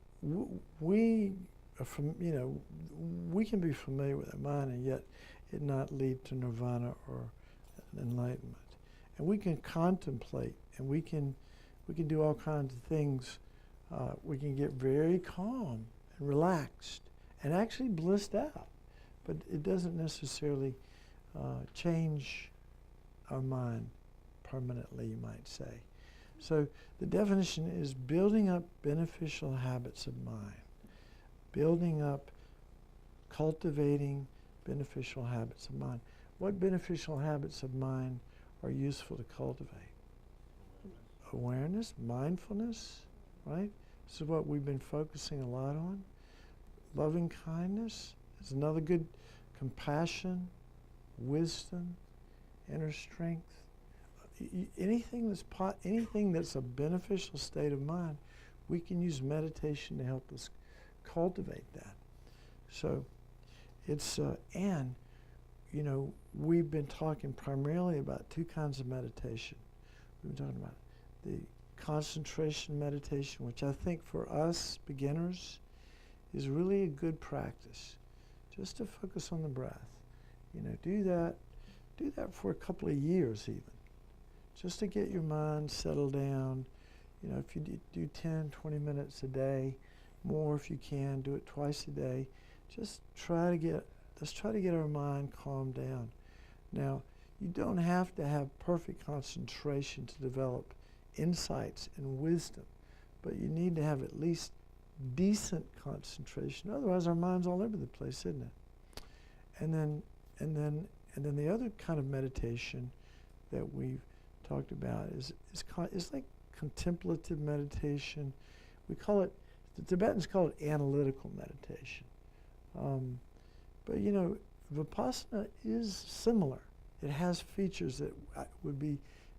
[SPEAKER 3] we can be familiar with our mind and yet it not lead to nirvana or enlightenment. And we can contemplate, and we can do all kinds of things. We can get very calm and relaxed and actually blissed out. But it doesn't necessarily change our mind permanently, you might say. So the definition is building up beneficial habits of mind. Building up, cultivating beneficial habits of mind. What beneficial habits of mind are useful to cultivate? Awareness, mindfulness, right? This is what we've been focusing a lot on. Loving kindness is another good. Compassion, wisdom, inner strength. Anything that's a beneficial state of mind, we can use meditation to help us cultivate that. So it's and we've been talking primarily about two kinds of meditation. We've been talking about the concentration meditation, which I think for us beginners is really a good practice, just to focus on the breath. Do that do that for a couple of years even, just to get your mind settled down. You know, if you do 10, 20 minutes a day, more if you can, do it twice a day. Let's try to get our mind calmed down. Now, you don't have to have perfect concentration to develop insights and wisdom, but you need to have at least decent concentration. Otherwise, our mind's all over the place, isn't it? And then the other kind of meditation that we've talked about is like contemplative meditation. We call it, the Tibetans call it analytical meditation. But you know, Vipassana is similar. It has features that would be,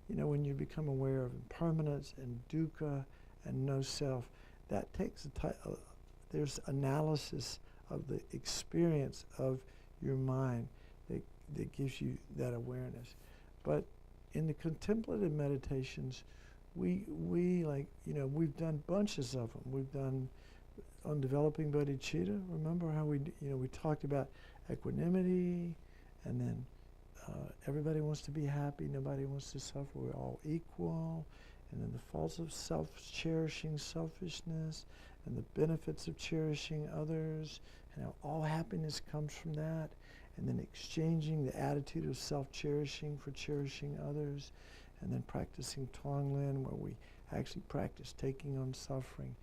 [SPEAKER 3] you know, when you become aware of impermanence and dukkha and no self, that takes there's analysis of the experience of your mind that gives you that awareness. But in the contemplative meditations, we like, you know, we've done bunches of them. We've done on developing bodhicitta. Remember how we talked about equanimity, and then everybody wants to be happy, nobody wants to suffer, we're all equal, and then the faults of cherishing selfishness, and the benefits of cherishing others, and how all happiness comes from that, and then exchanging the attitude of self-cherishing for cherishing others, and then practicing Tonglen, where we actually practice taking on suffering,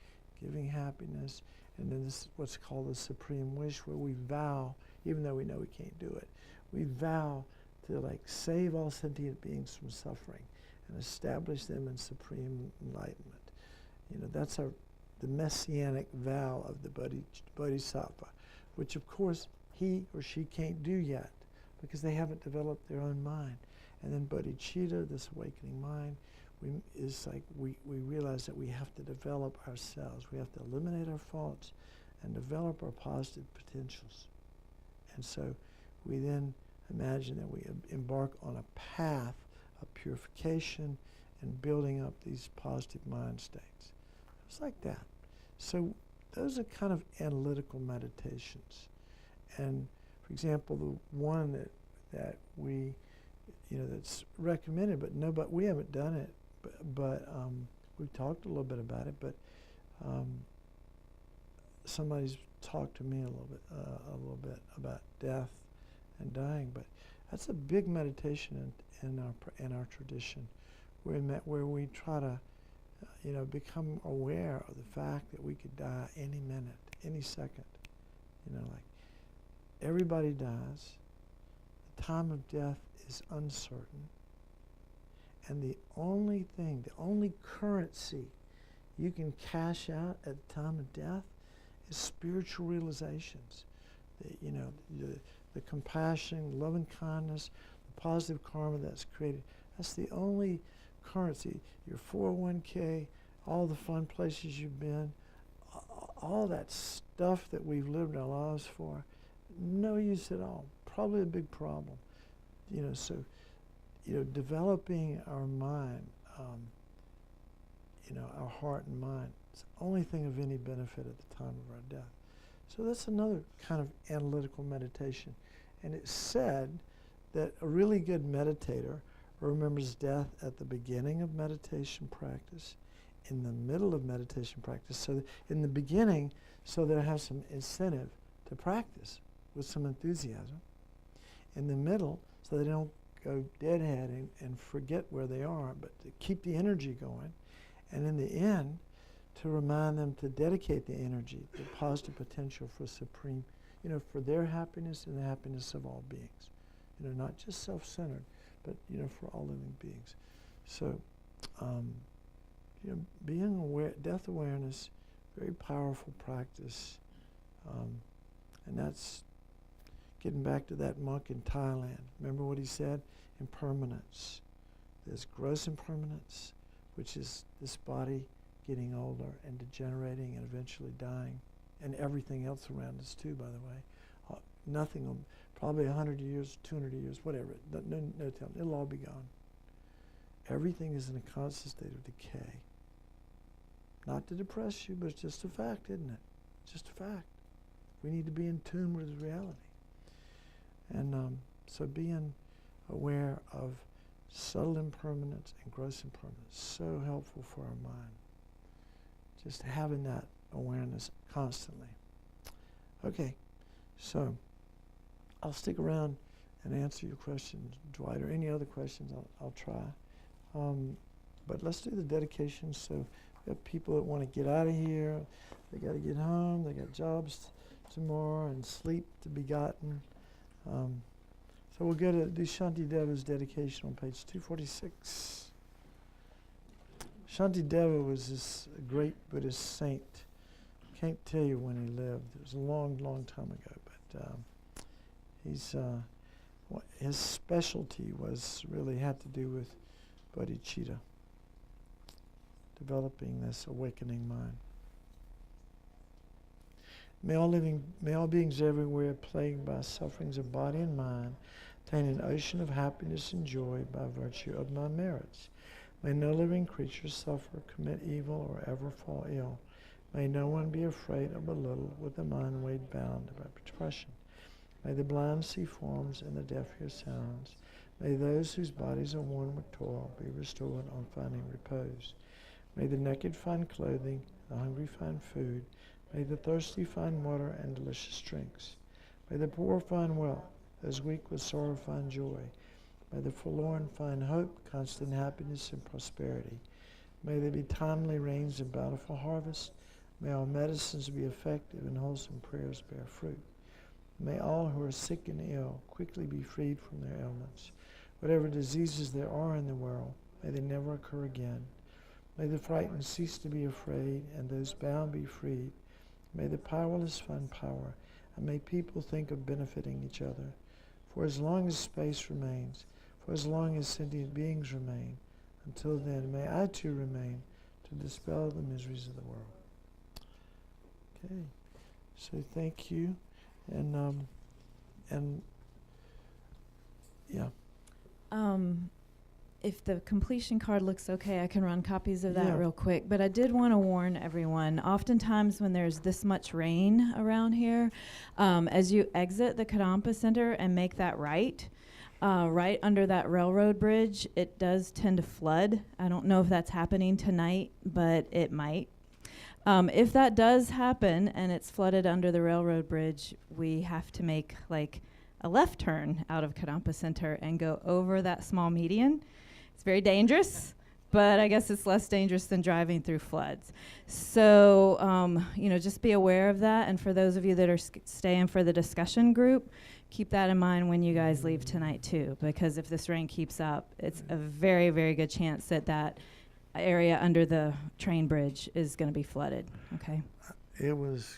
[SPEAKER 3] giving happiness, and then this is what's called the supreme wish, where we vow, even though we know we can't do it, we vow to like save all sentient beings from suffering and establish them in supreme enlightenment. You know, that's the messianic vow of the bodhisattva, which of course he or she can't do yet because they haven't developed their own mind. And then bodhicitta, this awakening mind, we realize that we have to develop ourselves. We have to eliminate our faults and develop our positive potentials. And so we then imagine that we embark on a path of purification and building up these positive mind states. It's like that. So those are kind of analytical meditations. And for example, the one that we, you know, that's recommended, but we haven't done it, but we've talked a little bit about it, but somebody's talked to me a little bit about death and dying, but that's a big meditation in our tradition, where we try to, you know, become aware of the fact that we could die any minute, any second. You know, like everybody dies. The time of death is uncertain, and the only currency you can cash out at the time of death is spiritual realizations. You know, the compassion, love and kindness, the positive karma that's created. That's the only currency. Your 401k, all the fun places you've been, all that stuff that we've lived our lives for, no use at all. Probably a big problem. You know, so, you know, developing our mind, you know, our heart and mind, it's the only thing of any benefit at the time of our death. So that's another kind of analytical meditation. And it's said that a really good meditator remembers death at the beginning of meditation practice, in the middle of meditation practice, so in the beginning, so they have some incentive to practice with some enthusiasm. In the middle, so they don't go deadhead and forget where they are, but to keep the energy going. And in the end, to remind them to dedicate the energy, the positive potential for supreme, you know, for their happiness and the happiness of all beings. You know, not just self-centered, but, you know, for all living beings. So, you know, being aware, death awareness, very powerful practice. And that's getting back to that monk in Thailand. Remember what he said? Impermanence. There's gross impermanence, which is this body getting older and degenerating and eventually dying, and everything else around us too, by the way. Nothing, probably 100 years, 200 years, whatever, no telling, it'll all be gone. Everything is in a constant state of decay. Not to depress you, but it's just a fact, isn't it? It's just a fact. We need to be in tune with reality. And so being aware of subtle impermanence and gross impermanence. So helpful for our mind. Just having that awareness constantly. Okay, so I'll stick around and answer your questions, Dwight, or any other questions. I'll try. But let's do the dedication. So we have people that want to get out of here. They got to get home. They got jobs tomorrow and sleep to be gotten. So we'll go to do Shantideva's dedication on page 246. Shantideva was this great Buddhist saint. Can't tell you when he lived. It was a long, long time ago. But his specialty really had to do with bodhicitta, developing this awakening mind. May all beings everywhere plagued by sufferings of body and mind attain an ocean of happiness and joy by virtue of my merits. May no living creature suffer, commit evil, or ever fall ill. May no one be afraid or belittled with a mind weighed bound by depression. May the blind see forms and the deaf hear sounds. May those whose bodies are worn with toil be restored on finding repose. May the naked find clothing, the hungry find food. May the thirsty find water and delicious drinks. May the poor find wealth, those weak with sorrow find joy. May the forlorn find hope, constant happiness, and prosperity. May there be timely rains and bountiful harvest. May all medicines be effective and wholesome prayers bear fruit. May all who are sick and ill quickly be freed from their ailments. Whatever diseases there are in the world, may they never occur again. May the frightened cease to be afraid, and those bound be freed. May the powerless find power, and may people think of benefiting each other. For as long as space remains, for as long as sentient beings remain, until then may I too remain to dispel the miseries of the world. Okay, so thank you, and yeah.
[SPEAKER 1] If the completion card looks okay, I can run copies of that
[SPEAKER 3] Yeah.
[SPEAKER 1] real quick. But I did want to warn everyone, oftentimes when there's this much rain around here, as you exit the Kadampa Center and make that right under that railroad bridge, it does tend to flood. I don't know if that's happening tonight, but it might. If that does happen and it's flooded under the railroad bridge, we have to make like a left turn out of Kadampa Center and go over that small median. It's very dangerous, but I guess it's less dangerous than driving through floods. So, just be aware of that. And for those of you that are staying for the discussion group, keep that in mind when you guys leave tonight too, because if this rain keeps up, it's a very, very good chance that that area under the train bridge is going to be flooded. Okay.
[SPEAKER 3] It was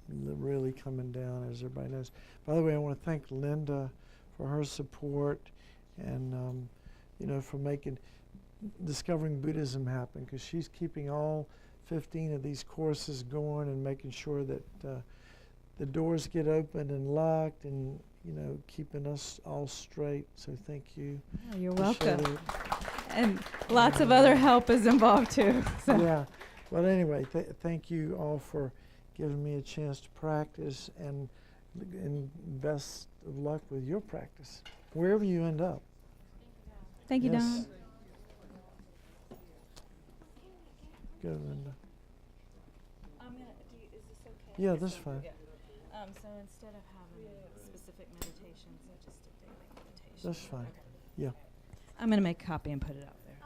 [SPEAKER 3] really coming down, as everybody knows. By the way, I want to thank Linda for her support and for discovering Buddhism happen, because she's keeping all 15 of these courses going and making sure that the doors get open and locked, and keeping us all straight. So thank you.
[SPEAKER 1] Oh, you're
[SPEAKER 3] Appreciate
[SPEAKER 1] welcome.
[SPEAKER 3] it.
[SPEAKER 1] And lots of other help is involved too. So.
[SPEAKER 3] Yeah. Well, anyway, thank you all for giving me a chance to practice, and best of luck with your practice, wherever you end up.
[SPEAKER 1] Thank you,
[SPEAKER 3] Yes.
[SPEAKER 1] Don.
[SPEAKER 3] Good, Linda.
[SPEAKER 1] Is this okay?
[SPEAKER 3] Yeah, that's fine.
[SPEAKER 1] So instead of having specific meditations, I just did daily meditations.
[SPEAKER 3] That's fine.
[SPEAKER 1] Okay.
[SPEAKER 3] Yeah.
[SPEAKER 1] I'm going to make a copy and put it up.